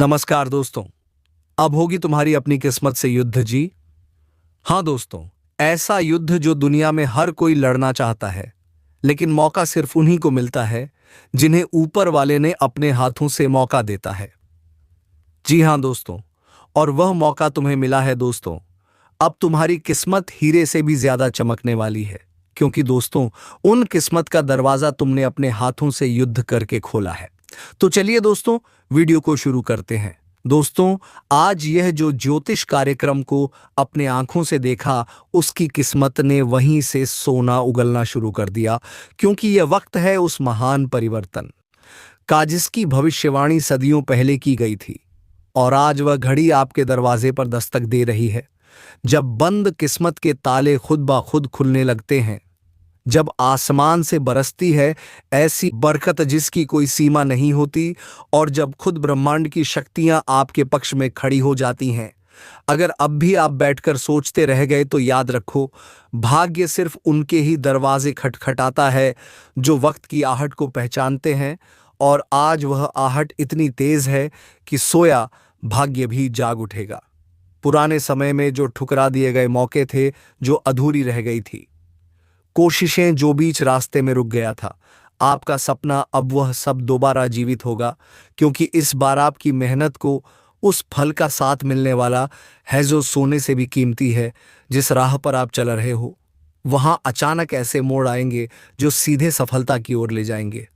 नमस्कार दोस्तों। अब होगी तुम्हारी अपनी किस्मत से युद्ध जी। हाँ दोस्तों, ऐसा युद्ध जो दुनिया में हर कोई लड़ना चाहता है, लेकिन मौका सिर्फ उन्हीं को मिलता है जिन्हें ऊपर वाले ने अपने हाथों से मौका देता है। जी हाँ दोस्तों, और वह मौका तुम्हें मिला है दोस्तों। अब तुम्हारी किस्मत हीरे से भी ज्यादा चमकने वाली है, क्योंकि दोस्तों उन किस्मत का दरवाजा तुमने अपने हाथों से युद्ध करके खोला है। तो चलिए दोस्तों, वीडियो को शुरू करते हैं। दोस्तों, आज यह जो ज्योतिष कार्यक्रम को अपने आंखों से देखा, उसकी किस्मत ने वहीं से सोना उगलना शुरू कर दिया, क्योंकि यह वक्त है उस महान परिवर्तन का जिसकी भविष्यवाणी सदियों पहले की गई थी। और आज वह घड़ी आपके दरवाजे पर दस्तक दे रही है, जब बंद किस्मत के ताले खुद ब खुद खुलने लगते हैं, जब आसमान से बरसती है ऐसी बरकत जिसकी कोई सीमा नहीं होती, और जब खुद ब्रह्मांड की शक्तियां आपके पक्ष में खड़ी हो जाती हैं। अगर अब भी आप बैठकर सोचते रह गए तो याद रखो, भाग्य सिर्फ उनके ही दरवाजे खटखटाता है जो वक्त की आहट को पहचानते हैं। और आज वह आहट इतनी तेज है कि सोया भाग्य भी जाग उठेगा। पुराने समय में जो ठुकरा दिए गए मौके थे, जो अधूरी रह गई थी कोशिशें, जो बीच रास्ते में रुक गया था, आपका सपना, अब वह सब दोबारा जीवित होगा। क्योंकि इस बार आपकी मेहनत को उस फल का साथ मिलने वाला है जो सोने से भी कीमती है। जिस राह पर आप चल रहे हो, वहां अचानक ऐसे मोड़ आएंगे जो सीधे सफलता की ओर ले जाएंगे।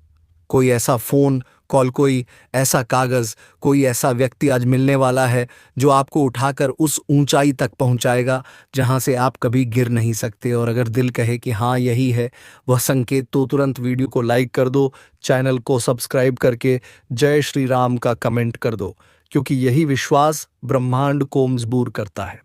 कोई ऐसा फोन कॉल, कोई ऐसा कागज, कोई ऐसा व्यक्ति आज मिलने वाला है जो आपको उठाकर उस ऊंचाई तक पहुंचाएगा जहां से आप कभी गिर नहीं सकते। और अगर दिल कहे कि हाँ यही है वह संकेत, तो तुरंत वीडियो को लाइक कर दो, चैनल को सब्सक्राइब करके जय श्री राम का कमेंट कर दो, क्योंकि यही विश्वास ब्रह्मांड को मजबूर करता है।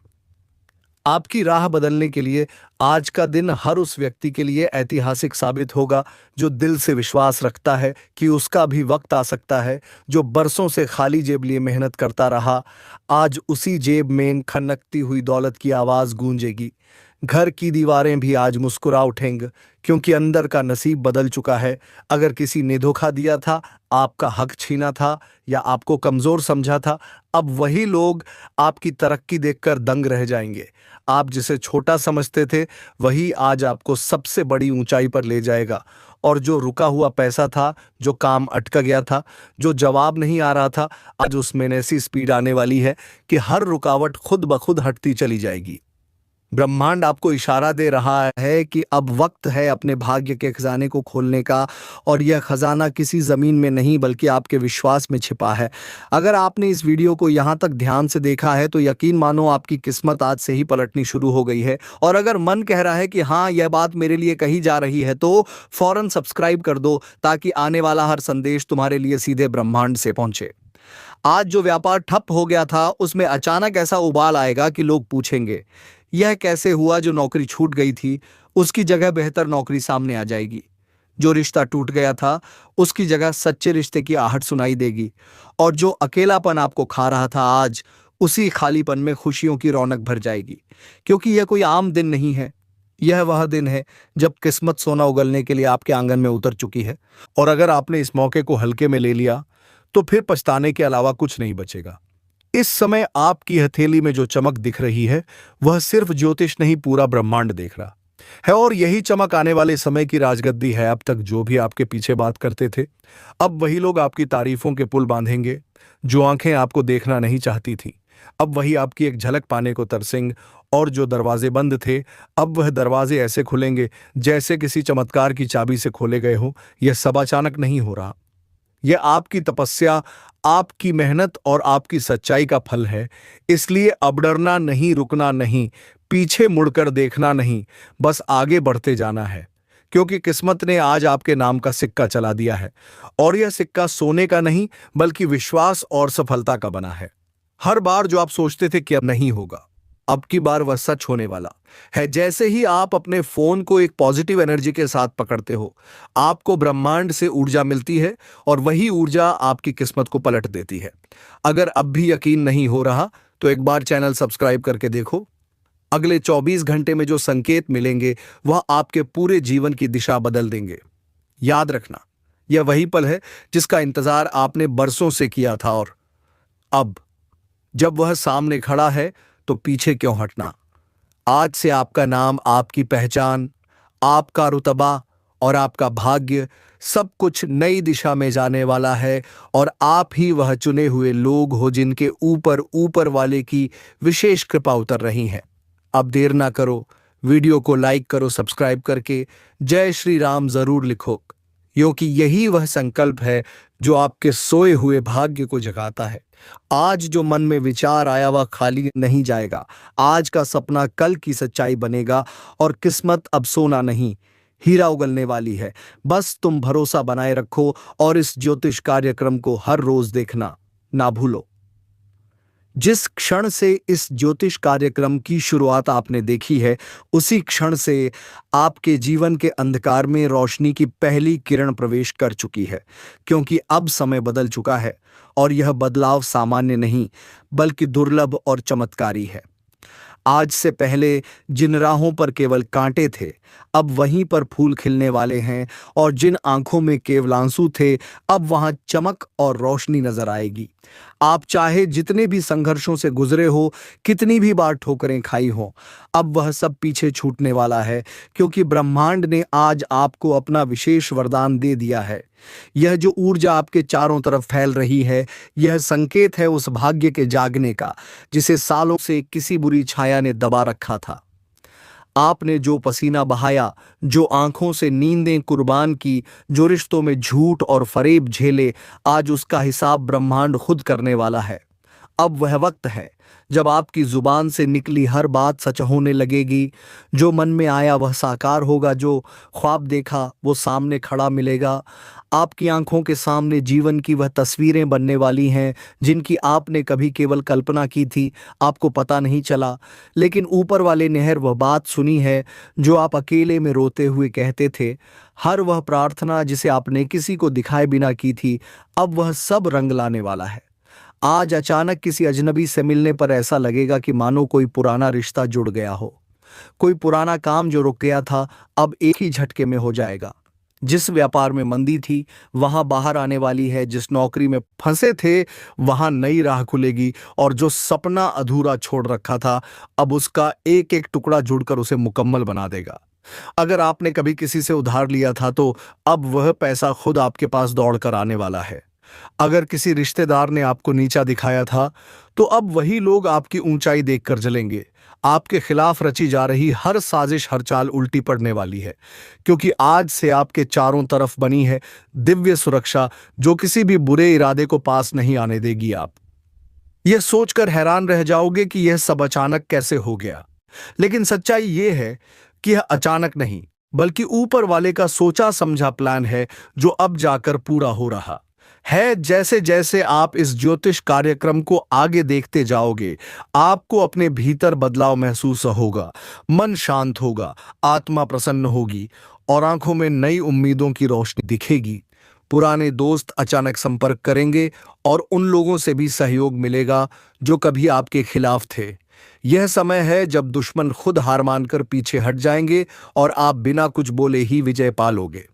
आपकी राह बदलने के लिए आज का दिन हर उस व्यक्ति के लिए ऐतिहासिक साबित होगा जो दिल से विश्वास रखता है कि उसका भी वक्त आ सकता है। जो बरसों से खाली जेब लिए मेहनत करता रहा, आज उसी जेब में खनकती हुई दौलत की आवाज गूंजेगी। घर की दीवारें भी आज मुस्कुरा उठेंगी, क्योंकि अंदर का नसीब बदल चुका है। अगर किसी ने धोखा दिया था, आपका हक छीना था या आपको कमजोर समझा था, अब वही लोग आपकी तरक्की देखकर दंग रह जाएंगे। आप जिसे छोटा समझते थे, वही आज आपको सबसे बड़ी ऊंचाई पर ले जाएगा। और जो रुका हुआ पैसा था, जो काम अटका गया था, जो जवाब नहीं आ रहा था, आज उसमें ऐसी स्पीड आने वाली है कि हर रुकावट खुद ब खुद हटती चली जाएगी। ब्रह्मांड आपको इशारा दे रहा है कि अब वक्त है अपने भाग्य के खजाने को खोलने का, और यह खजाना किसी जमीन में नहीं बल्कि आपके विश्वास में छिपा है। अगर आपने इस वीडियो को यहाँ तक ध्यान से देखा है तो यकीन मानो आपकी किस्मत आज से ही पलटनी शुरू हो गई है। और अगर मन कह रहा है कि हाँ यह बात मेरे लिए कही जा रही है, तो फौरन सब्सक्राइब कर दो, ताकि आने वाला हर संदेश तुम्हारे लिए सीधे ब्रह्मांड से पहुंचे। आज जो व्यापार ठप हो गया था, उसमें अचानक ऐसा उबाल आएगा कि लोग पूछेंगे यह कैसे हुआ। जो नौकरी छूट गई थी, उसकी जगह बेहतर नौकरी सामने आ जाएगी। जो रिश्ता टूट गया था, उसकी जगह सच्चे रिश्ते की आहट सुनाई देगी। और जो अकेलापन आपको खा रहा था, आज उसी खालीपन में खुशियों की रौनक भर जाएगी। क्योंकि यह कोई आम दिन नहीं है, यह वह दिन है जब किस्मत सोना उगलने के लिए आपके आंगन में उतर चुकी है। और अगर आपने इस मौके को हल्के में ले लिया, तो फिर पछताने के अलावा कुछ नहीं बचेगा। इस समय आपकी हथेली में जो चमक दिख रही है, वह सिर्फ ज्योतिष नहीं, पूरा ब्रह्मांड देख रहा है। और यही चमक आने वाले समय की राजगद्दी है। अब तक जो भी आपके पीछे बात करते थे, अब वही लोग आपकी तारीफों के पुल बांधेंगे। जो आंखें आपको देखना नहीं चाहती थी, अब वही आपकी एक झलक पाने को तरसेंगे। और जो दरवाजे बंद थे, अब वह दरवाजे ऐसे खुलेंगे जैसे किसी चमत्कार की चाबी से खोले गए हो। यह सब अचानक नहीं हो रहा, यह आपकी तपस्या, आपकी मेहनत और आपकी सच्चाई का फल है। इसलिए अब डरना नहीं, रुकना नहीं, पीछे मुड़कर देखना नहीं, बस आगे बढ़ते जाना है। क्योंकि किस्मत ने आज आपके नाम का सिक्का चला दिया है, और यह सिक्का सोने का नहीं बल्कि विश्वास और सफलता का बना है। हर बार जो आप सोचते थे कि अब नहीं होगा, अब की बार वह सच होने वाला है। जैसे ही आप अपने फोन को एक पॉजिटिव एनर्जी के साथ पकड़ते हो, आपको ब्रह्मांड से ऊर्जा मिलती है, और वही ऊर्जा आपकी किस्मत को पलट देती है। अगर अब भी यकीन नहीं हो रहा, तो एक बार चैनल सब्सक्राइब करके देखो। अगले 24 घंटे में जो संकेत मिलेंगे, वह आपके पूरे जीवन की दिशा बदल देंगे। याद रखना, यह वही पल है जिसका इंतजार आपने बरसों से किया था, और अब जब वह सामने खड़ा है तो पीछे क्यों हटना। आज से आपका नाम, आपकी पहचान, आपका रुतबा और आपका भाग्य सब कुछ नई दिशा में जाने वाला है, और आप ही वह चुने हुए लोग हो जिनके ऊपर ऊपर वाले की विशेष कृपा उतर रही है। अब देर ना करो, वीडियो को लाइक करो, सब्सक्राइब करके जय श्री राम जरूर लिखो, क्योंकि यही वह संकल्प है जो आपके सोए हुए भाग्य को जगाता है। आज जो मन में विचार आया वह खाली नहीं जाएगा। आज का सपना कल की सच्चाई बनेगा, और किस्मत अब सोना नहीं, हीरा उगलने वाली है। बस तुम भरोसा बनाए रखो और इस ज्योतिष कार्यक्रम को हर रोज देखना ना भूलो। जिस क्षण से इस ज्योतिष कार्यक्रम की शुरुआत आपने देखी है, उसी क्षण से आपके जीवन के अंधकार में रोशनी की पहली किरण प्रवेश कर चुकी है, क्योंकि अब समय बदल चुका है और यह बदलाव सामान्य नहीं बल्कि दुर्लभ और चमत्कारी है। आज से पहले जिन राहों पर केवल कांटे थे, अब वहीं पर फूल खिलने वाले हैं, और जिन आंखों में केवल आंसू थे, अब वहां चमक और रोशनी नजर आएगी। आप चाहे जितने भी संघर्षों से गुजरे हो, कितनी भी बार ठोकरें खाई हो, अब वह सब पीछे छूटने वाला है, क्योंकि ब्रह्मांड ने आज आपको अपना विशेष वरदान दे दिया है। यह जो ऊर्जा आपके चारों तरफ फैल रही है, यह संकेत है उस भाग्य के जागने का जिसे सालों से किसी बुरी छाया ने दबा रखा था। आपने जो पसीना बहाया, जो आंखों से नींदें कुर्बान की, जो रिश्तों में झूठ और फरेब झेले, आज उसका हिसाब ब्रह्मांड खुद करने वाला है। अब वह वक्त है जब आपकी जुबान से निकली हर बात सच होने लगेगी। जो मन में आया वह साकार होगा, जो ख्वाब देखा वो सामने खड़ा मिलेगा। आपकी आंखों के सामने जीवन की वह तस्वीरें बनने वाली हैं जिनकी आपने कभी केवल कल्पना की थी, आपको पता नहीं चला, लेकिन ऊपर वाले ने वह बात सुनी है जो आप अकेले में रोते हुए कहते थे। हर वह प्रार्थना जिसे आपने किसी को दिखाए बिना की थी, अब वह सब रंग लाने वाला है। आज अचानक किसी अजनबी से मिलने पर ऐसा लगेगा कि मानो कोई पुराना रिश्ता जुड़ गया हो। कोई पुराना काम जो रुक गया था, अब एक ही झटके में हो जाएगा। जिस व्यापार में मंदी थी, वहां बाहर आने वाली है। जिस नौकरी में फंसे थे, वहां नई राह खुलेगी। और जो सपना अधूरा छोड़ रखा था, अब उसका एक एक टुकड़ा जुड़कर उसे मुकम्मल बना देगा। अगर आपने कभी किसी से उधार लिया था, तो अब वह पैसा खुद आपके पास दौड़ कर आने वाला है। अगर किसी रिश्तेदार ने आपको नीचा दिखाया था, तो अब वही लोग आपकी ऊंचाई देखकर जलेंगे। आपके खिलाफ रची जा रही हर साजिश, हर चाल उल्टी पड़ने वाली है, क्योंकि आज से आपके चारों तरफ बनी है दिव्य सुरक्षा जो किसी भी बुरे इरादे को पास नहीं आने देगी। आप यह सोचकर हैरान रह जाओगे कि यह सब अचानक कैसे हो गया, लेकिन सच्चाई यह है कि यह अचानक नहीं बल्कि ऊपर वाले का सोचा समझा प्लान है जो अब जाकर पूरा हो रहा है। जैसे जैसे आप इस ज्योतिष कार्यक्रम को आगे देखते जाओगे, आपको अपने भीतर बदलाव महसूस होगा, मन शांत होगा, आत्मा प्रसन्न होगी और आंखों में नई उम्मीदों की रोशनी दिखेगी। पुराने दोस्त अचानक संपर्क करेंगे और उन लोगों से भी सहयोग मिलेगा जो कभी आपके खिलाफ थे। यह समय है जब दुश्मन खुद हार मानकर पीछे हट जाएंगे और आप बिना कुछ बोले ही विजय पालोगे।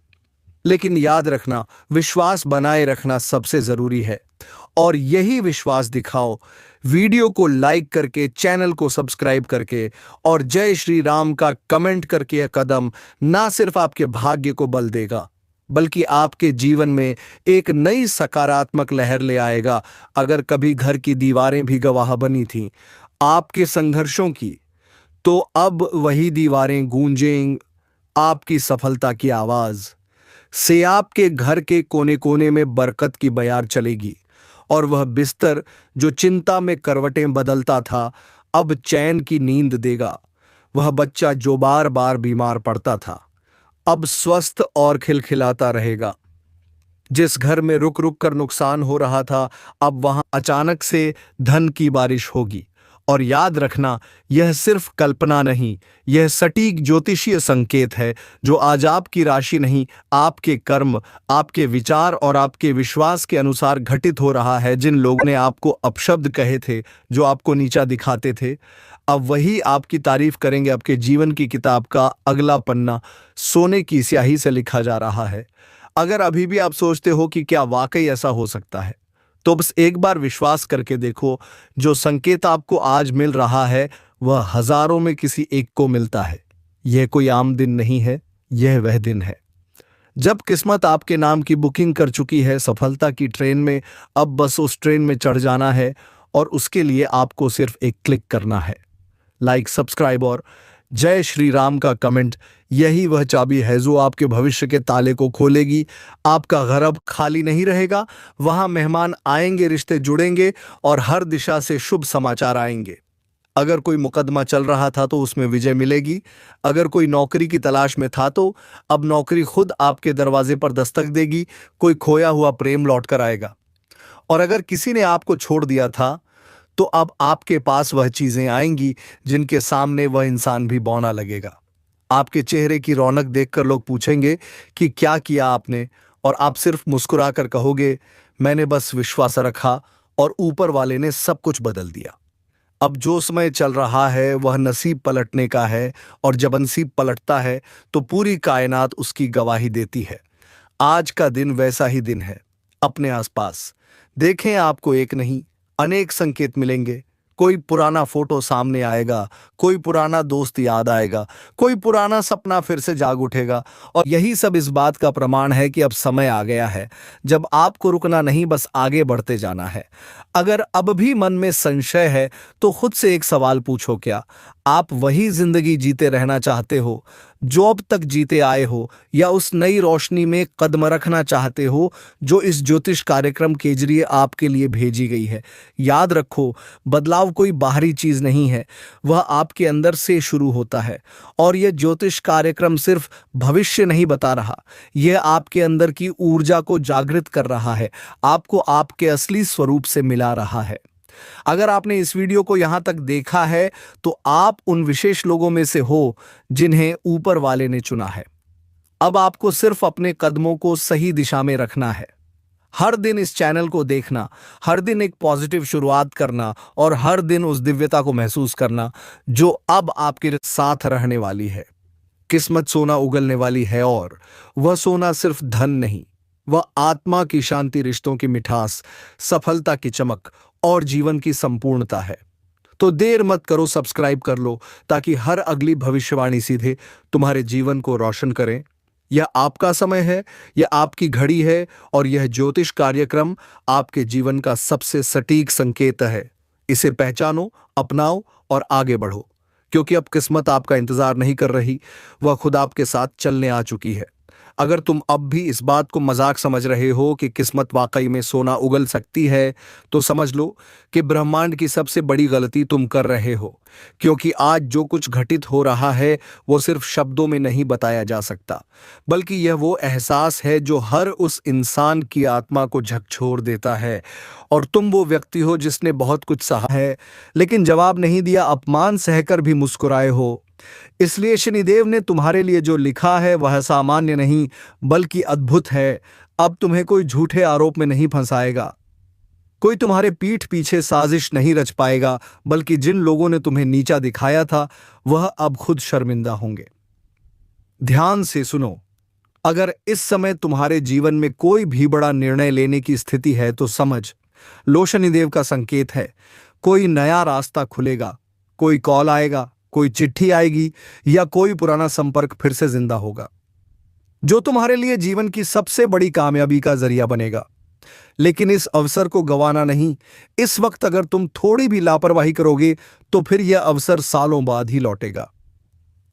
लेकिन याद रखना, विश्वास बनाए रखना सबसे जरूरी है, और यही विश्वास दिखाओ वीडियो को लाइक करके, चैनल को सब्सक्राइब करके और जय श्री राम का कमेंट करके। यह कदम ना सिर्फ आपके भाग्य को बल देगा बल्कि आपके जीवन में एक नई सकारात्मक लहर ले आएगा। अगर कभी घर की दीवारें भी गवाह बनी थीं आपके संघर्षों की, तो अब वही दीवारें गूंजें आपकी सफलता की आवाज से। आपके घर के कोने कोने में बरकत की बयार चलेगी, और वह बिस्तर जो चिंता में करवटें बदलता था, अब चैन की नींद देगा। वह बच्चा जो बार बार बीमार पड़ता था, अब स्वस्थ और खिलखिलाता रहेगा। जिस घर में रुक रुक कर नुकसान हो रहा था, अब वहां अचानक से धन की बारिश होगी। और याद रखना, यह सिर्फ कल्पना नहीं, यह सटीक ज्योतिषीय संकेत है जो आज आपकी राशि नहीं, आपके कर्म, आपके विचार और आपके विश्वास के अनुसार घटित हो रहा है। जिन लोगों ने आपको अपशब्द कहे थे, जो आपको नीचा दिखाते थे, अब वही आपकी तारीफ करेंगे। आपके जीवन की किताब का अगला पन्ना सोने की स्याही से लिखा जा रहा है। अगर अभी भी आप सोचते हो कि क्या वाकई ऐसा हो सकता है, तो बस एक बार विश्वास करके देखो, जो संकेत आपको आज मिल रहा है वह हजारों में किसी एक को मिलता है। यह कोई आम दिन नहीं है, यह वह दिन है जब किस्मत आपके नाम की बुकिंग कर चुकी है सफलता की ट्रेन में। अब बस उस ट्रेन में चढ़ जाना है और उसके लिए आपको सिर्फ एक क्लिक करना है। लाइक, सब्सक्राइब और जय श्री राम का कमेंट, यही वह चाबी है जो आपके भविष्य के ताले को खोलेगी। आपका घर अब खाली नहीं रहेगा, वहां मेहमान आएंगे, रिश्ते जुड़ेंगे और हर दिशा से शुभ समाचार आएंगे। अगर कोई मुकदमा चल रहा था तो उसमें विजय मिलेगी। अगर कोई नौकरी की तलाश में था तो अब नौकरी खुद आपके दरवाजे पर दस्तक देगी। कोई खोया हुआ प्रेम लौट कर आएगा। और अगर किसी ने आपको छोड़ दिया था तो अब आपके पास वह चीजें आएंगी जिनके सामने वह इंसान भी बौना लगेगा। आपके चेहरे की रौनक देखकर लोग पूछेंगे कि क्या किया आपने, और आप सिर्फ मुस्कुराकर कहोगे, मैंने बस विश्वास रखा और ऊपर वाले ने सब कुछ बदल दिया। अब जो समय चल रहा है वह नसीब पलटने का है, और जब नसीब पलटता है तो पूरी कायनात उसकी गवाही देती है। आज का दिन वैसा ही दिन है। अपने आसपास देखें, आपको एक नहीं अनेक संकेत मिलेंगे। कोई पुराना फोटो सामने आएगा, कोई पुराना दोस्त याद आएगा, कोई पुराना सपना फिर से जाग उठेगा। और यही सब इस बात का प्रमाण है कि अब समय आ गया है जब आपको रुकना नहीं, बस आगे बढ़ते जाना है। अगर अब भी मन में संशय है तो खुद से एक सवाल पूछो, क्या आप वही जिंदगी जीते रहना चाहते हो जो अब तक जीते आए हो, या उस नई रोशनी में कदम रखना चाहते हो जो इस ज्योतिष कार्यक्रम के जरिए आपके लिए भेजी गई है। याद रखो, बदलाव कोई बाहरी चीज नहीं है, वह आपके अंदर से शुरू होता है। और यह ज्योतिष कार्यक्रम सिर्फ भविष्य नहीं बता रहा, यह आपके अंदर की ऊर्जा को जागृत कर रहा है, आपको आपके असली स्वरूप से मिला रहा है। अगर आपने इस वीडियो को यहां तक देखा है तो आप उन विशेष लोगों में से हो जिन्हें ऊपर वाले ने चुना है। अब आपको सिर्फ अपने कदमों को सही दिशा में रखना है। हर दिन इस चैनल को देखना, हर दिन एक पॉजिटिव शुरुआत करना और हर दिन उस दिव्यता को महसूस करना जो अब आपके साथ रहने वाली है। किस्मत सोना उगलने वाली है, और वह सोना सिर्फ धन नहीं, वह आत्मा की शांति, रिश्तों की मिठास, सफलता की चमक और जीवन की संपूर्णता है। तो देर मत करो, सब्सक्राइब कर लो ताकि हर अगली भविष्यवाणी सीधे तुम्हारे जीवन को रोशन करें। यह आपका समय है, यह आपकी घड़ी है, और यह ज्योतिष कार्यक्रम आपके जीवन का सबसे सटीक संकेत है। इसे पहचानो, अपनाओ और आगे बढ़ो, क्योंकि अब किस्मत आपका इंतजार नहीं कर रही, वह खुद आपके साथ चलने आ चुकी है। अगर तुम अब भी इस बात को मजाक समझ रहे हो कि किस्मत वाकई में सोना उगल सकती है, तो समझ लो कि ब्रह्मांड की सबसे बड़ी गलती तुम कर रहे हो, क्योंकि आज जो कुछ घटित हो रहा है वो सिर्फ शब्दों में नहीं बताया जा सकता, बल्कि यह वो एहसास है जो हर उस इंसान की आत्मा को झकझोर देता है। और तुम वो व्यक्ति हो जिसने बहुत कुछ सहा है लेकिन जवाब नहीं दिया, अपमान सहकर भी मुस्कुराए हो। इसलिए शनिदेव ने तुम्हारे लिए जो लिखा है वह सामान्य नहीं बल्कि अद्भुत है। अब तुम्हें कोई झूठे आरोप में नहीं फंसाएगा, कोई तुम्हारे पीठ पीछे साजिश नहीं रच पाएगा, बल्कि जिन लोगों ने तुम्हें नीचा दिखाया था वह अब खुद शर्मिंदा होंगे। ध्यान से सुनो, अगर इस समय तुम्हारे जीवन में कोई भी बड़ा निर्णय लेने की स्थिति है तो समझ लो शनिदेव का संकेत है। कोई नया रास्ता खुलेगा, कोई कॉल आएगा, कोई चिट्ठी आएगी, या कोई पुराना संपर्क फिर से जिंदा होगा जो तुम्हारे लिए जीवन की सबसे बड़ी कामयाबी का जरिया बनेगा। लेकिन इस अवसर को गंवाना नहीं। इस वक्त अगर तुम थोड़ी भी लापरवाही करोगे तो फिर यह अवसर सालों बाद ही लौटेगा।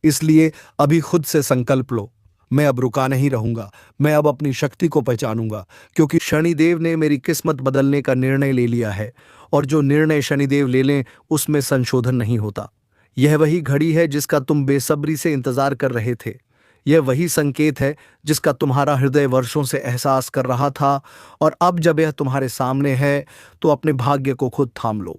इसलिए अभी खुद से संकल्प लो, मैं अब रुका नहीं रहूंगा, मैं अब अपनी शक्ति को पहचानूंगा, क्योंकि शनिदेव ने मेरी किस्मत बदलने का निर्णय ले लिया है, और जो निर्णय शनिदेव ले लें उसमें संशोधन नहीं होता। यह वही घड़ी है जिसका तुम बेसब्री से इंतजार कर रहे थे। यह वही संकेत है जिसका तुम्हारा हृदय वर्षों से एहसास कर रहा था, और अब जब यह तुम्हारे सामने है तो अपने भाग्य को खुद थाम लो।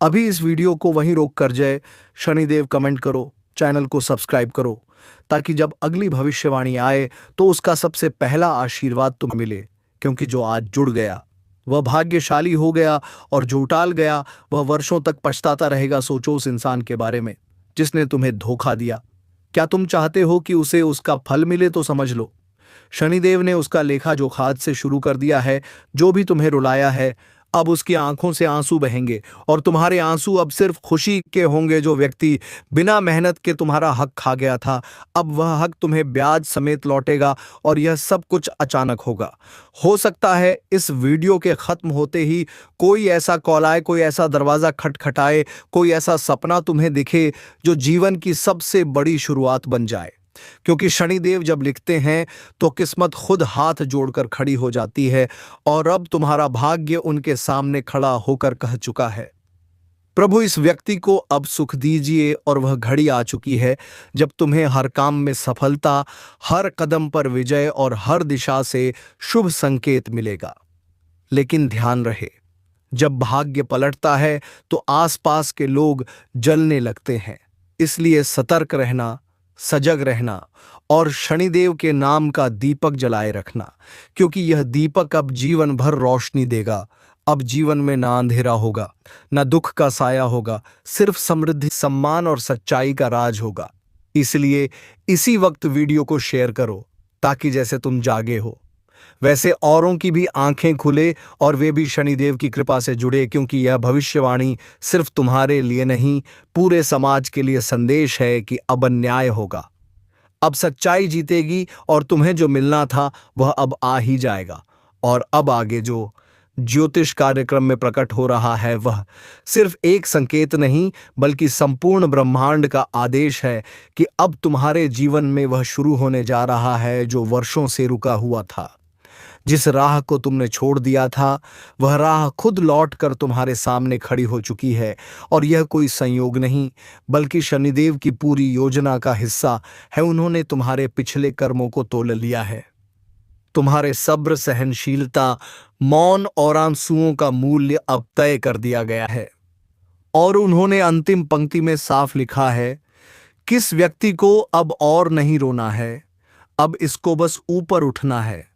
अभी इस वीडियो को वहीं रोक कर जय शनिदेव कमेंट करो, चैनल को सब्सक्राइब करो, ताकि जब अगली भविष्यवाणी आए तो उसका सबसे पहला आशीर्वाद तुम्हें मिले। क्योंकि जो आज जुड़ गया वह भाग्यशाली हो गया, और जो टाल गया वह वर्षों तक पछताता रहेगा। सोचो उस इंसान के बारे में जिसने तुम्हें धोखा दिया। क्या तुम चाहते हो कि उसे उसका फल मिले? तो समझ लो शनिदेव ने उसका लेखा जोखा आज से शुरू कर दिया है। जो भी तुम्हें रुलाया है अब उसकी आंखों से आंसू बहेंगे और तुम्हारे आंसू अब सिर्फ खुशी के होंगे। जो व्यक्ति बिना मेहनत के तुम्हारा हक खा गया था, अब वह हक तुम्हें ब्याज समेत लौटेगा और यह सब कुछ अचानक होगा। हो सकता है इस वीडियो के खत्म होते ही कोई ऐसा कॉल आए, कोई ऐसा दरवाजा खटखटाए, कोई ऐसा सपना तुम्हें दिखे जो जीवन की सबसे बड़ी शुरुआत बन जाए। क्योंकि शनिदेव जब लिखते हैं तो किस्मत खुद हाथ जोड़कर खड़ी हो जाती है और अब तुम्हारा भाग्य उनके सामने खड़ा होकर कह चुका है, प्रभु इस व्यक्ति को अब सुख दीजिए। और वह घड़ी आ चुकी है जब तुम्हें हर काम में सफलता, हर कदम पर विजय और हर दिशा से शुभ संकेत मिलेगा। लेकिन ध्यान रहे, जब भाग्य पलटता है तो आसपास के लोग जलने लगते हैं। इसलिए सतर्क रहना, सजग रहना और शनिदेव के नाम का दीपक जलाए रखना, क्योंकि यह दीपक अब जीवन भर रोशनी देगा। अब जीवन में ना अंधेरा होगा, ना दुख का साया होगा, सिर्फ समृद्धि, सम्मान और सच्चाई का राज होगा। इसलिए इसी वक्त वीडियो को शेयर करो ताकि जैसे तुम जागे हो वैसे औरों की भी आंखें खुले और वे भी शनिदेव की कृपा से जुड़े, क्योंकि यह भविष्यवाणी सिर्फ तुम्हारे लिए नहीं, पूरे समाज के लिए संदेश है कि अब अन्याय होगा, अब सच्चाई जीतेगी और तुम्हें जो मिलना था वह अब आ ही जाएगा। और अब आगे जो ज्योतिष कार्यक्रम में प्रकट हो रहा है वह सिर्फ एक संकेत नहीं बल्कि संपूर्ण ब्रह्मांड का आदेश है कि अब तुम्हारे जीवन में वह शुरू होने जा रहा है जो वर्षों से रुका हुआ था। जिस राह को तुमने छोड़ दिया था वह राह खुद लौट कर तुम्हारे सामने खड़ी हो चुकी है। और यह कोई संयोग नहीं बल्कि शनिदेव की पूरी योजना का हिस्सा है। उन्होंने तुम्हारे पिछले कर्मों को तोल लिया है। तुम्हारे सब्र, सहनशीलता, मौन और आंसुओं का मूल्य अब तय कर दिया गया है। और उन्होंने अंतिम पंक्ति में साफ लिखा है, किस व्यक्ति को अब और नहीं रोना है, अब इसको बस ऊपर उठना है।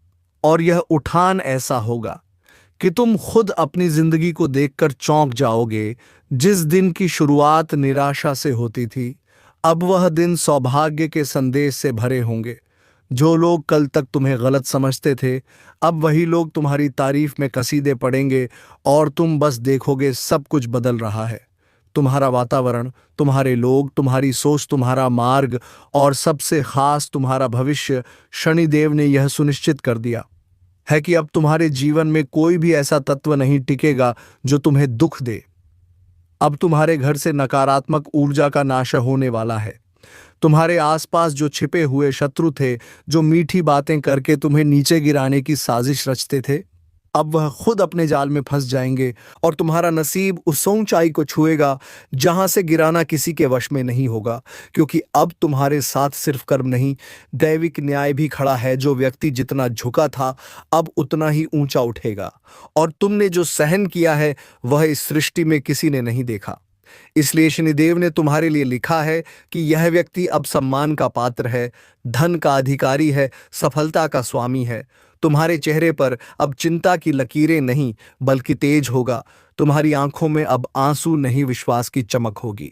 और यह उठान ऐसा होगा कि तुम खुद अपनी जिंदगी को देखकर चौंक जाओगे। जिस दिन की शुरुआत निराशा से होती थी, अब वह दिन सौभाग्य के संदेश से भरे होंगे। जो लोग कल तक तुम्हें गलत समझते थे, अब वही लोग तुम्हारी तारीफ में कसीदे पढ़ेंगे और तुम बस देखोगे सब कुछ बदल रहा है। तुम्हारा वातावरण, तुम्हारे लोग, तुम्हारी सोच, तुम्हारा मार्ग और सबसे खास तुम्हारा भविष्य। शनिदेव ने यह सुनिश्चित कर दिया है कि अब तुम्हारे जीवन में कोई भी ऐसा तत्व नहीं टिकेगा जो तुम्हें दुख दे। अब तुम्हारे घर से नकारात्मक ऊर्जा का नाश होने वाला है। तुम्हारे आसपास जो छिपे हुए शत्रु थे, जो मीठी बातें करके तुम्हें नीचे गिराने की साजिश रचते थे, अब वह खुद अपने जाल में फंस जाएंगे और तुम्हारा नसीब उस ऊंचाई को छुएगा जहां से गिराना किसी के वश में नहीं होगा। क्योंकि अब तुम्हारे साथ सिर्फ कर्म नहीं, दैविक न्याय भी खड़ा है। जो व्यक्ति जितना झुका था अब उतना ही ऊंचा उठेगा। और तुमने जो सहन किया है वह इस सृष्टि में किसी ने नहीं देखा। इसलिए शनिदेव ने तुम्हारे लिए लिखा है कि यह व्यक्ति अब सम्मान का पात्र है, धन का अधिकारी है, सफलता का स्वामी है। तुम्हारे चेहरे पर अब चिंता की लकीरें नहीं बल्कि तेज होगा। तुम्हारी आंखों में अब आंसू नहीं, विश्वास की चमक होगी।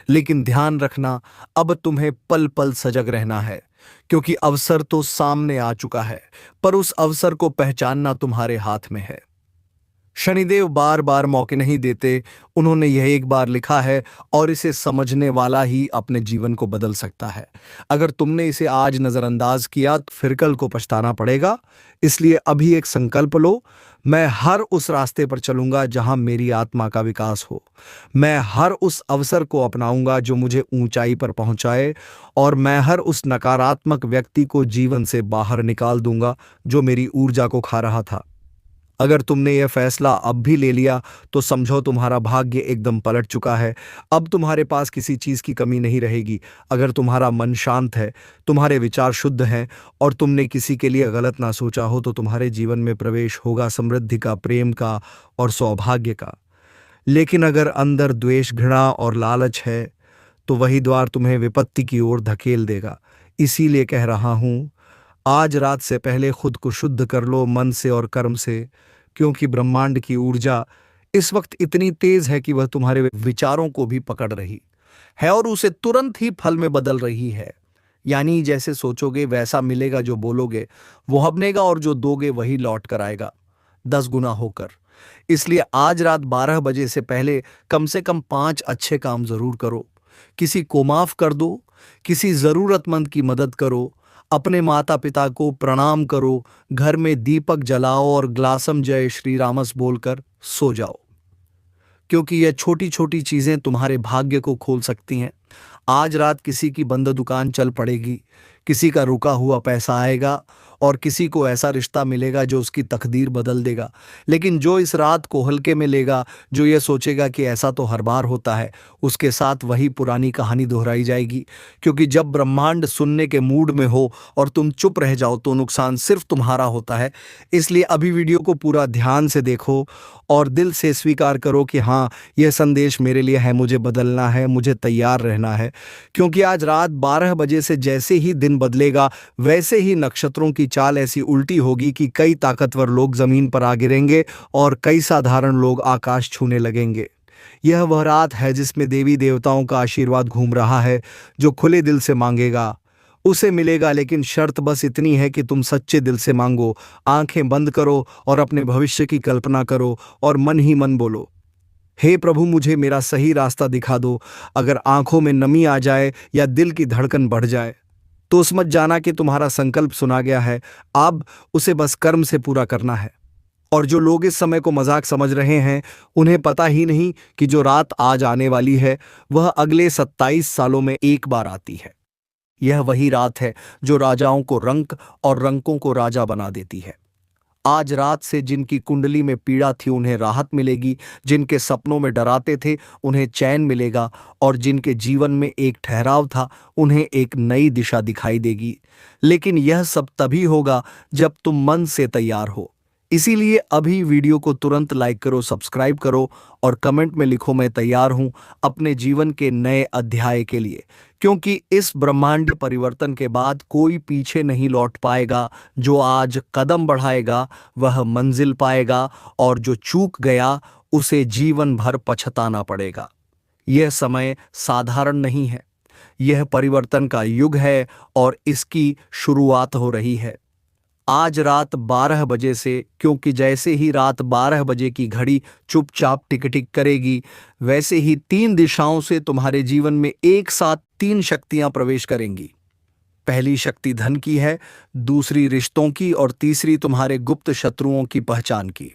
लेकिन ध्यान रखना, अब तुम्हें पल पल सजग रहना है, क्योंकि अवसर तो सामने आ चुका है, पर उस अवसर को पहचानना तुम्हारे हाथ में है। शनिदेव बार बार मौके नहीं देते, उन्होंने यह एक बार लिखा है और इसे समझने वाला ही अपने जीवन को बदल सकता है। अगर तुमने इसे आज नजरअंदाज किया तो फिर कल को पछताना पड़ेगा। इसलिए अभी एक संकल्प लो, मैं हर उस रास्ते पर चलूंगा जहां मेरी आत्मा का विकास हो। मैं हर उस अवसर को अपनाऊंगा जो मुझे ऊंचाई पर पहुंचाए, और मैं हर उस नकारात्मक व्यक्ति को जीवन से बाहर निकाल दूंगा जो मेरी ऊर्जा को खा रहा था। अगर तुमने यह फैसला अब भी ले लिया तो समझो तुम्हारा भाग्य एकदम पलट चुका है। अब तुम्हारे पास किसी चीज़ की कमी नहीं रहेगी। अगर तुम्हारा मन शांत है, तुम्हारे विचार शुद्ध हैं और तुमने किसी के लिए गलत ना सोचा हो, तो तुम्हारे जीवन में प्रवेश होगा समृद्धि का, प्रेम का और सौभाग्य का। लेकिन अगर अंदर द्वेष, घृणा और लालच है तो वही द्वार तुम्हें विपत्ति की ओर धकेल देगा। इसीलिए कह रहा हूँ, आज रात से पहले खुद को शुद्ध कर लो, मन से और कर्म से, क्योंकि ब्रह्मांड की ऊर्जा इस वक्त इतनी तेज है कि वह तुम्हारे विचारों को भी पकड़ रही है और उसे तुरंत ही फल में बदल रही है। यानी जैसे सोचोगे वैसा मिलेगा, जो बोलोगे वो बनेगा और जो दोगे वही लौट कर आएगा 10 गुना होकर। इसलिए आज रात 12 बजे से पहले कम से कम 5 अच्छे काम जरूर करो। किसी को माफ कर दो, किसी जरूरतमंद की मदद करो, अपने माता पिता को प्रणाम करो, घर में दीपक जलाओ और ग्लासम जय श्री रामस बोलकर सो जाओ। क्योंकि यह छोटी छोटी चीजें तुम्हारे भाग्य को खोल सकती हैं। आज रात किसी की बंद दुकान चल पड़ेगी, किसी का रुका हुआ पैसा आएगा और किसी को ऐसा रिश्ता मिलेगा जो उसकी तकदीर बदल देगा। लेकिन जो इस रात को हल्के में लेगा, जो ये सोचेगा कि ऐसा तो हर बार होता है, उसके साथ वही पुरानी कहानी दोहराई जाएगी। क्योंकि जब ब्रह्मांड सुनने के मूड में हो और तुम चुप रह जाओ तो नुकसान सिर्फ तुम्हारा होता है। इसलिए अभी वीडियो को पूरा ध्यान से देखो और दिल से स्वीकार करो कि हाँ, यह संदेश मेरे लिए है, मुझे बदलना है, मुझे तैयार रहना है। क्योंकि आज रात 12 बजे से जैसे ही दिन बदलेगा, वैसे ही नक्षत्रों की चाल ऐसी उल्टी होगी कि कई ताकतवर लोग जमीन पर आ गिरेंगे और कई साधारण लोग आकाश छूने लगेंगे। यह वह रात है जिसमें देवी देवताओं का आशीर्वाद घूम रहा है। जो खुले दिल से मांगेगा उसे मिलेगा, लेकिन शर्त बस इतनी है कि तुम सच्चे दिल से मांगो। आंखें बंद करो और अपने भविष्य की कल्पना करो और मन ही मन बोलो, हे प्रभु, मुझे मेरा सही रास्ता दिखा दो। अगर आंखों में नमी आ जाए या दिल की धड़कन बढ़ जाए तो समझ जाना कि तुम्हारा संकल्प सुना गया है। अब उसे बस कर्म से पूरा करना है। और जो लोग इस समय को मजाक समझ रहे हैं, उन्हें पता ही नहीं कि जो रात आज आने वाली है वह अगले 27 सालों में एक बार आती है। यह वही रात है जो राजाओं को रंक और रंकों को राजा बना देती है। आज रात से जिनकी कुंडली में पीड़ा थी उन्हें राहत मिलेगी, जिनके सपनों में डराते थे उन्हें चैन मिलेगा और जिनके जीवन में एक ठहराव था उन्हें एक नई दिशा दिखाई देगी। लेकिन यह सब तभी होगा जब तुम मन से तैयार हो। इसीलिए अभी वीडियो को तुरंत लाइक करो, सब्सक्राइब करो और कमेंट में लिखो, मैं तैयार हूं अपने जीवन के नए अध्याय के लिए। क्योंकि इस ब्रह्मांड परिवर्तन के बाद कोई पीछे नहीं लौट पाएगा। जो आज कदम बढ़ाएगा वह मंजिल पाएगा और जो चूक गया उसे जीवन भर पछताना पड़ेगा। यह समय साधारण नहीं है, यह परिवर्तन का युग है और इसकी शुरुआत हो रही है आज रात 12 बजे से। क्योंकि जैसे ही रात 12 बजे की घड़ी चुपचाप टिक टिक करेगी, वैसे ही 3 दिशाओं से तुम्हारे जीवन में एक साथ 3 शक्तियां प्रवेश करेंगी। पहली शक्ति धन की है, दूसरी रिश्तों की और तीसरी तुम्हारे गुप्त शत्रुओं की पहचान की।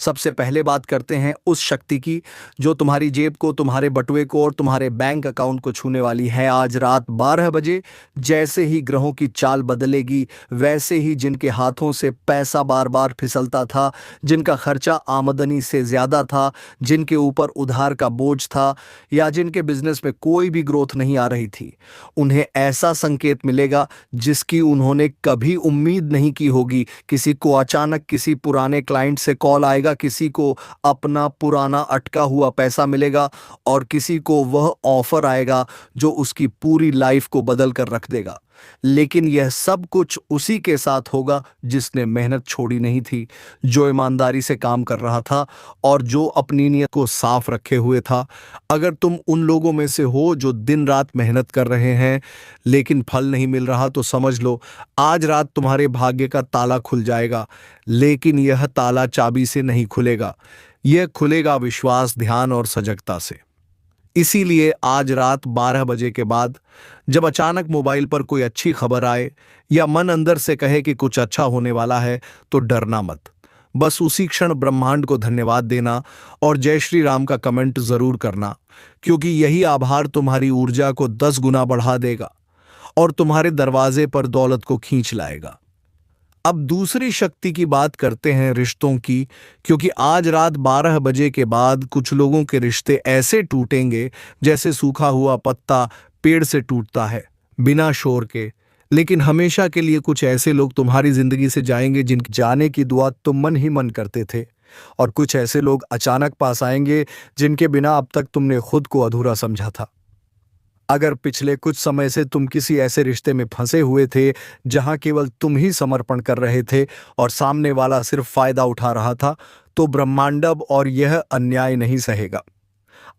सबसे पहले बात करते हैं उस शक्ति की जो तुम्हारी जेब को, तुम्हारे बटुए को और तुम्हारे बैंक अकाउंट को छूने वाली है। आज रात 12 बजे जैसे ही ग्रहों की चाल बदलेगी, वैसे ही जिनके हाथों से पैसा बार बार फिसलता था, जिनका खर्चा आमदनी से ज्यादा था, जिनके ऊपर उधार का बोझ था या जिनके बिजनेस में कोई भी ग्रोथ नहीं आ रही थी, उन्हें ऐसा संकेत मिलेगा जिसकी उन्होंने कभी उम्मीद नहीं की होगी। किसी को अचानक किसी पुराने क्लाइंट से कॉल आएगा, किसी को अपना पुराना अटका हुआ पैसा मिलेगा और किसी को वह ऑफर आएगा जो उसकी पूरी लाइफ को बदल कर रख देगा। लेकिन यह सब कुछ उसी के साथ होगा जिसने मेहनत छोड़ी नहीं थी, जो ईमानदारी से काम कर रहा था और जो अपनी नीयत को साफ रखे हुए था। अगर तुम उन लोगों में से हो जो दिन रात मेहनत कर रहे हैं लेकिन फल नहीं मिल रहा, तो समझ लो आज रात तुम्हारे भाग्य का ताला खुल जाएगा। लेकिन यह ताला चाबी से नहीं खुलेगा, यह खुलेगा विश्वास, ध्यान और सजगता से। इसीलिए आज रात 12 बजे के बाद जब अचानक मोबाइल पर कोई अच्छी खबर आए या मन अंदर से कहे कि कुछ अच्छा होने वाला है, तो डरना मत। बस उसी क्षण ब्रह्मांड को धन्यवाद देना और जय श्री राम का कमेंट जरूर करना, क्योंकि यही आभार तुम्हारी ऊर्जा को 10 गुना बढ़ा देगा और तुम्हारे दरवाजे पर दौलत को खींच लाएगा। अब दूसरी शक्ति की बात करते हैं, रिश्तों की। क्योंकि आज रात 12 बजे के बाद कुछ लोगों के रिश्ते ऐसे टूटेंगे जैसे सूखा हुआ पत्ता पेड़ से टूटता है, बिना शोर के। लेकिन हमेशा के लिए कुछ ऐसे लोग तुम्हारी जिंदगी से जाएंगे जिनके जाने की दुआ तुम मन ही मन करते थे, और कुछ ऐसे लोग अचानक पास आएंगे जिनके बिना अब तक तुमने खुद को अधूरा समझा था। अगर पिछले कुछ समय से तुम किसी ऐसे रिश्ते में फंसे हुए थे जहां केवल तुम ही समर्पण कर रहे थे और सामने वाला सिर्फ फायदा उठा रहा था, तो ब्रह्मांड और यह अन्याय नहीं सहेगा।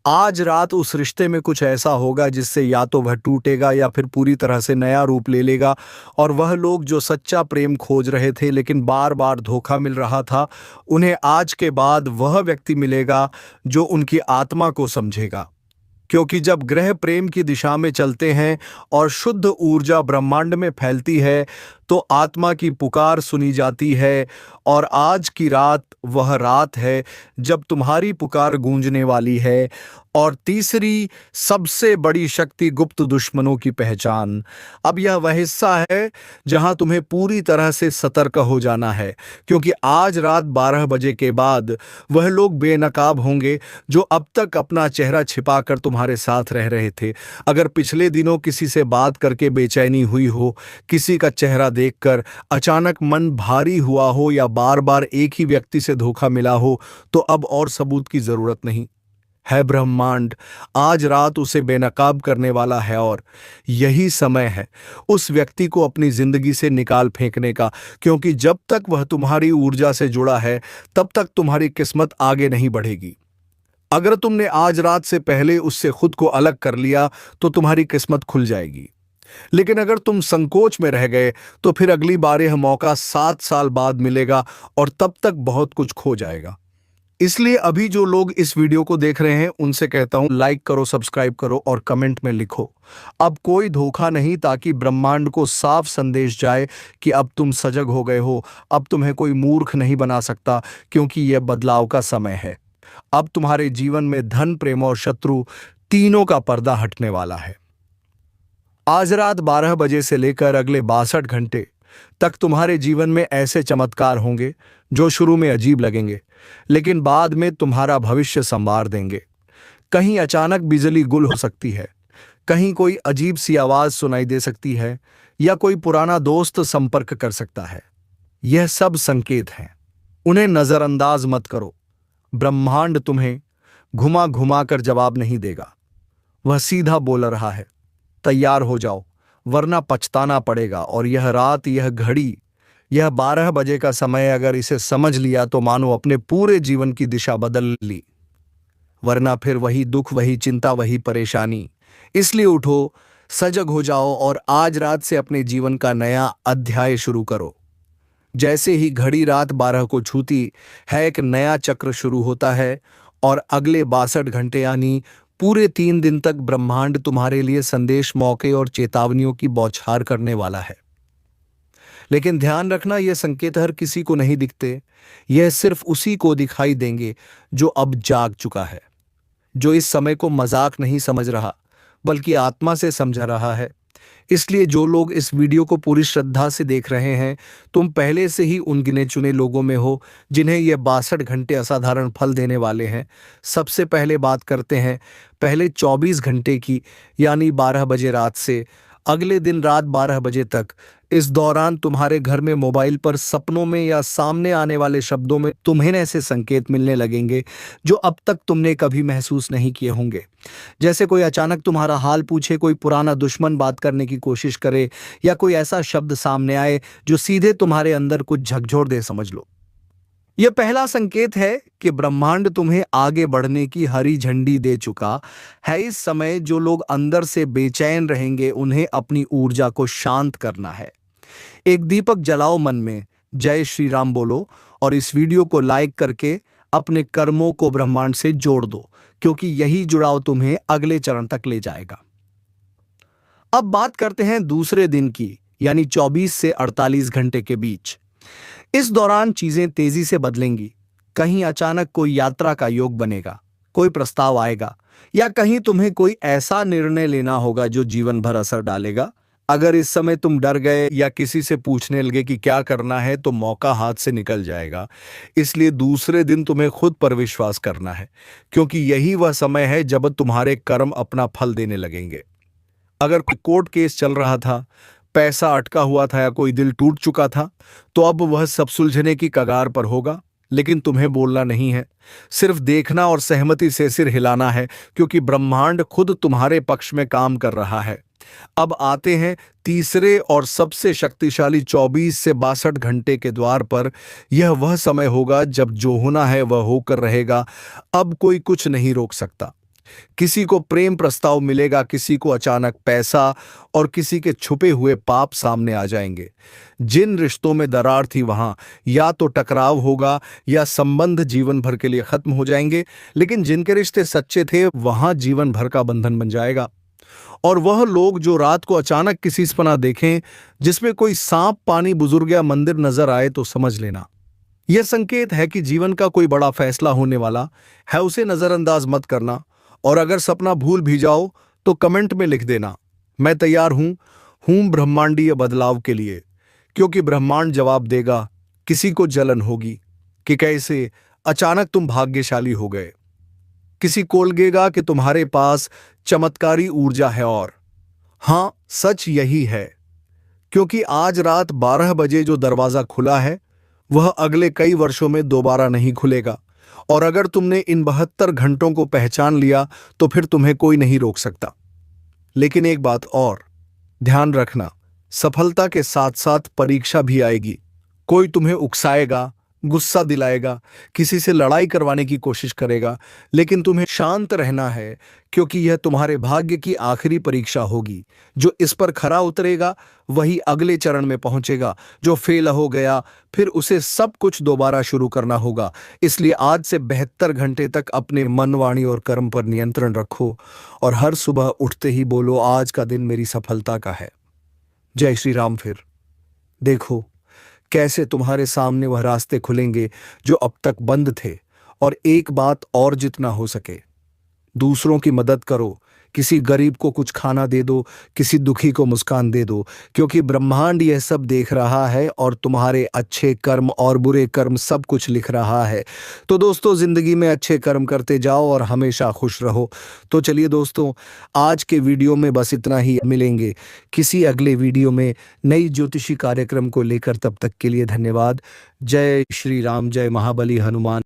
आज रात उस रिश्ते में कुछ ऐसा होगा जिससे या तो वह टूटेगा या फिर पूरी तरह से नया रूप ले लेगा, और वह लोग जो सच्चा प्रेम खोज रहे थे लेकिन बार बार धोखा मिल रहा था, उन्हें आज के बाद वह व्यक्ति मिलेगा जो उनकी आत्मा को समझेगा। क्योंकि जब ग्रह प्रेम की दिशा में चलते हैं और शुद्ध ऊर्जा ब्रह्मांड में फैलती है तो आत्मा की पुकार सुनी जाती है, और आज की रात वह रात है जब तुम्हारी पुकार गूंजने वाली है। और तीसरी सबसे बड़ी शक्ति गुप्त दुश्मनों की पहचान। अब यह वह हिस्सा है जहां तुम्हें पूरी तरह से सतर्क हो जाना है, क्योंकि आज रात 12 बजे के बाद वह लोग बेनकाब होंगे जो अब तक अपना चेहरा छिपाकर तुम्हारे साथ रह रहे थे। अगर पिछले दिनों किसी से बात करके बेचैनी हुई हो, किसी का चेहरा देखकर अचानक मन भारी हुआ हो, या बार बार एक ही व्यक्ति से धोखा मिला हो, तो अब और सबूत की जरूरत नहीं है। ब्रह्मांड आज रात उसे बेनकाब करने वाला है, और यही समय है उस व्यक्ति को अपनी जिंदगी से निकाल फेंकने का, क्योंकि जब तक वह तुम्हारी ऊर्जा से जुड़ा है तब तक तुम्हारी किस्मत आगे नहीं बढ़ेगी। अगर तुमने आज रात से पहले उससे खुद को अलग कर लिया तो तुम्हारी किस्मत खुल जाएगी, लेकिन अगर तुम संकोच में रह गए तो फिर अगली बार यह मौका 7 साल बाद मिलेगा, और तब तक बहुत कुछ खो जाएगा। इसलिए अभी जो लोग इस वीडियो को देख रहे हैं उनसे कहता हूं, लाइक करो, सब्सक्राइब करो और कमेंट में लिखो अब कोई धोखा नहीं, ताकि ब्रह्मांड को साफ संदेश जाए कि अब तुम सजग हो गए हो। अब तुम्हें कोई मूर्ख नहीं बना सकता, क्योंकि यह बदलाव का समय है। अब तुम्हारे जीवन में धन, प्रेम और शत्रु तीनों का पर्दा हटने वाला है। आज रात 12 बजे से लेकर अगले 62 घंटे तक तुम्हारे जीवन में ऐसे चमत्कार होंगे जो शुरू में अजीब लगेंगे, लेकिन बाद में तुम्हारा भविष्य संवार देंगे। कहीं अचानक बिजली गुल हो सकती है, कहीं कोई अजीब सी आवाज सुनाई दे सकती है, या कोई पुराना दोस्त संपर्क कर सकता है। यह सब संकेत हैं, उन्हें नजरअंदाज मत करो। ब्रह्मांड तुम्हें घुमा घुमा कर जवाब नहीं देगा, वह सीधा बोल रहा है, तैयार हो जाओ वरना पछताना पड़ेगा। और यह रात, यह घड़ी, यह 12 बजे का समय, अगर इसे समझ लिया तो मानो अपने पूरे जीवन की दिशा बदल ली, वरना फिर वही दुख, वही चिंता, वही परेशानी। इसलिए उठो, सजग हो जाओ और आज रात से अपने जीवन का नया अध्याय शुरू करो। जैसे ही घड़ी रात 12 को छूती है, एक नया चक्र शुरू होता है, और अगले 62 घंटे यानी पूरे 3 दिन तक ब्रह्मांड तुम्हारे लिए संदेश, मौके और चेतावनियों की बौछार करने वाला है। लेकिन ध्यान रखना, यह संकेत हर किसी को नहीं दिखते, यह सिर्फ उसी को दिखाई देंगे जो अब जाग चुका है, जो इस समय को मजाक नहीं समझ रहा बल्कि आत्मा से समझ रहा है। इसलिए जो लोग इस वीडियो को पूरी श्रद्धा से देख रहे हैं, तुम पहले से ही उन गिने चुने लोगों में हो जिन्हें ये 62 घंटे असाधारण फल देने वाले हैं। सबसे पहले बात करते हैं पहले 24 घंटे की, यानी 12 बजे रात से अगले दिन रात 12 बजे तक। इस दौरान तुम्हारे घर में, मोबाइल पर, सपनों में या सामने आने वाले शब्दों में तुम्हें ऐसे संकेत मिलने लगेंगे जो अब तक तुमने कभी महसूस नहीं किए होंगे। जैसे कोई अचानक तुम्हारा हाल पूछे, कोई पुराना दुश्मन बात करने की कोशिश करे, या कोई ऐसा शब्द सामने आए जो सीधे तुम्हारे अंदर कुछ झकझोर दे। समझ लो, यह पहला संकेत है कि ब्रह्मांड तुम्हें आगे बढ़ने की हरी झंडी दे चुका है। इस समय जो लोग अंदर से बेचैन रहेंगे, उन्हें अपनी ऊर्जा को शांत करना है। एक दीपक जलाओ, मन में जय श्री राम बोलो, और इस वीडियो को लाइक करके अपने कर्मों को ब्रह्मांड से जोड़ दो, क्योंकि यही जुड़ाव तुम्हें अगले चरण तक ले जाएगा। अब बात करते हैं दूसरे दिन की, यानी 24 से 48 घंटे के बीच। इस दौरान चीजें तेजी से बदलेंगी। कहीं अचानक कोई यात्रा का योग बनेगा, कोई प्रस्ताव आएगा, या कहीं तुम्हें कोई ऐसा निर्णय लेना होगा जो जीवन भर असर डालेगा। अगर इस समय तुम डर गए या किसी से पूछने लगे कि क्या करना है, तो मौका हाथ से निकल जाएगा। इसलिए दूसरे दिन तुम्हें खुद पर विश्वास करना है, क्योंकि यही वह समय है जब तुम्हारे कर्म अपना फल देने लगेंगे। अगर कोई कोर्ट केस चल रहा था, पैसा अटका हुआ था, या कोई दिल टूट चुका था, तो अब वह सब सुलझने की कगार पर होगा। लेकिन तुम्हें बोलना नहीं है, सिर्फ देखना और सहमति से सिर हिलाना है, क्योंकि ब्रह्मांड खुद तुम्हारे पक्ष में काम कर रहा है। अब आते हैं तीसरे और सबसे शक्तिशाली 24 से 62 घंटे के द्वार पर। यह वह समय होगा जब जो होना है वह होकर रहेगा। अब कोई कुछ नहीं रोक सकता। किसी को प्रेम प्रस्ताव मिलेगा, किसी को अचानक पैसा और किसी के छुपे हुए पाप सामने आ जाएंगे। जिन रिश्तों में दरार थी वहां या तो टकराव होगा या संबंध जीवन भर के लिए खत्म हो जाएंगे, लेकिन जिनके रिश्ते सच्चे थे वहां जीवन भर का बंधन बन जाएगा। और वह लोग जो रात को अचानक किसी सपना देखें जिसमें कोई सांप, पानी, बुजुर्ग या मंदिर नजर आए तो समझ लेना यह संकेत है कि जीवन का कोई बड़ा फैसला होने वाला है, उसे नजरअंदाज मत करना। और अगर सपना भूल भी जाओ तो कमेंट में लिख देना, मैं तैयार हूं ब्रह्मांडीय बदलाव के लिए, क्योंकि ब्रह्मांड जवाब देगा। किसी को जलन होगी कि कैसे अचानक तुम भाग्यशाली हो गए, किसी को लगेगा कि तुम्हारे पास चमत्कारी ऊर्जा है, और हां, सच यही है, क्योंकि आज रात 12 बजे जो दरवाजा खुला है वह अगले कई वर्षों में दोबारा नहीं खुलेगा। और अगर तुमने इन 72 घंटों को पहचान लिया तो फिर तुम्हें कोई नहीं रोक सकता। लेकिन एक बात और ध्यान रखना, सफलता के साथ साथ परीक्षा भी आएगी। कोई तुम्हें उकसाएगा, गुस्सा दिलाएगा, किसी से लड़ाई करवाने की कोशिश करेगा, लेकिन तुम्हें शांत रहना है, क्योंकि यह तुम्हारे भाग्य की आखिरी परीक्षा होगी। जो इस पर खरा उतरेगा वही अगले चरण में पहुंचेगा। जो फेल हो गया फिर उसे सब कुछ दोबारा शुरू करना होगा। इसलिए आज से 72 घंटे तक अपने मन, वाणी और कर्म पर नियंत्रण रखो और हर सुबह उठते ही बोलो, आज का दिन मेरी सफलता का है। जय श्री राम। फिर देखो कैसे तुम्हारे सामने वह रास्ते खुलेंगे जो अब तक बंद थे। और एक बात और, जितना हो सके दूसरों की मदद करो। किसी गरीब को कुछ खाना दे दो, किसी दुखी को मुस्कान दे दो, क्योंकि ब्रह्मांड यह सब देख रहा है और तुम्हारे अच्छे कर्म और बुरे कर्म सब कुछ लिख रहा है। तो दोस्तों, जिंदगी में अच्छे कर्म करते जाओ और हमेशा खुश रहो। तो चलिए दोस्तों, आज के वीडियो में बस इतना ही। मिलेंगे किसी अगले वीडियो में नई ज्योतिषी कार्यक्रम को लेकर। तब तक के लिए धन्यवाद। जय श्री राम, जय महाबली हनुमान।